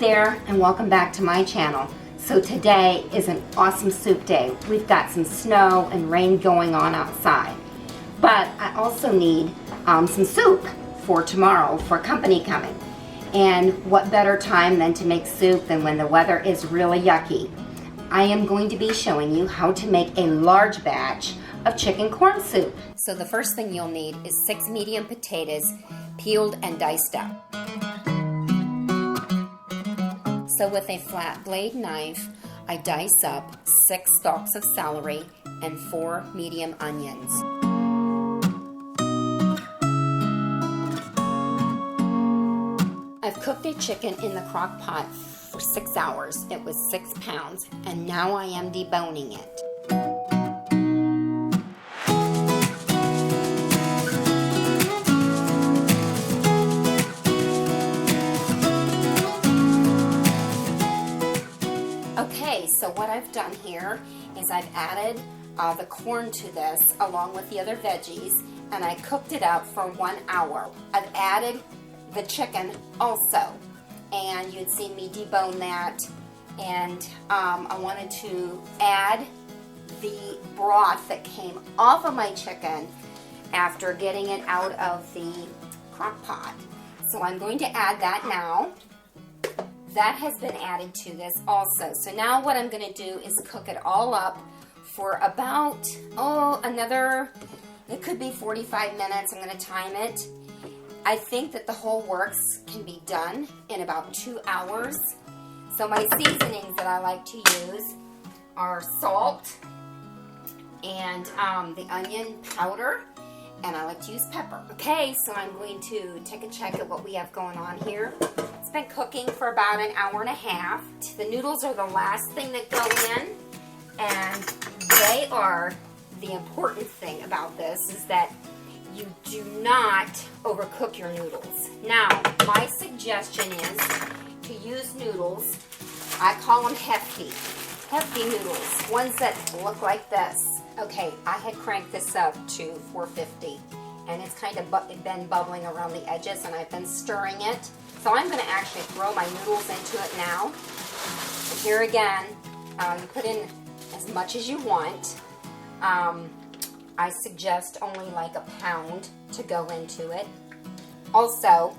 there, and welcome back to my channel. So today is an awesome soup day. We've got some snow and rain going on outside, but I also need some soup for tomorrow for company coming. And what better time than to make soup than when the weather is really yucky. I am going to be showing you how to make a large batch of chicken corn soup. So the first thing you'll need is 6 medium potatoes, peeled and diced up. So with a flat blade knife, I dice up 6 stalks of celery and 4 medium onions. I've cooked a chicken in the crock pot for 6 hours. It was 6 pounds, and now I am deboning it. Okay, so what I've done here is I've added the corn to this along with the other veggies, and I cooked it up for 1 hour. I've added the chicken also, and you'd seen me debone that, and I wanted to add the broth that came off of my chicken after getting it out of the crock pot. So I'm going to add that now. That has been added to this also. So now what I'm going to do is cook it all up for about, another, it could be 45 minutes. I'm going to time it. I think that the whole works can be done in about 2 hours. So my seasonings that I like to use are salt and the onion powder, and I like to use pepper. Okay, so I'm going to take a check at what we have going on here. It's been cooking for about an hour and a half. The noodles are the last thing that go in, and they are the important thing about this is that you do not overcook your noodles. Now, my suggestion is to use noodles, I call them hefty noodles, ones that look like this. Okay, I had cranked this up to 450, and it's kind of been bubbling around the edges, and I've been stirring it. So I'm going to actually throw my noodles into it now. And here again, you put in as much as you want. I suggest only like a pound to go into it. Also,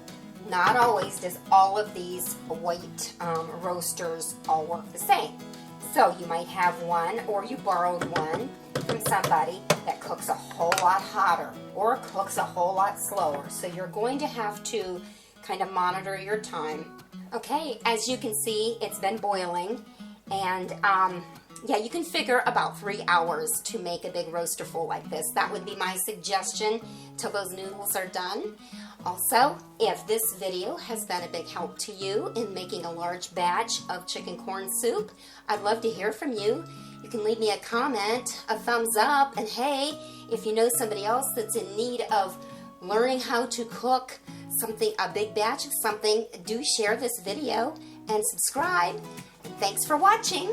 not always does all of these white roasters all work the same. So you might have one, or you borrowed one from somebody that cooks a whole lot hotter or cooks a whole lot slower. So you're going to have to kind of monitor your time. Okay, as you can see, it's been boiling, and yeah, you can figure about 3 hours to make a big roaster full like this. That would be my suggestion till those noodles are done. Also, if this video has been a big help to you in making a large batch of chicken corn soup, I'd love to hear from you. You can leave me a comment, a thumbs up, and hey, if you know somebody else that's in need of learning how to cook something, a big batch of something, do share this video and subscribe. And thanks for watching.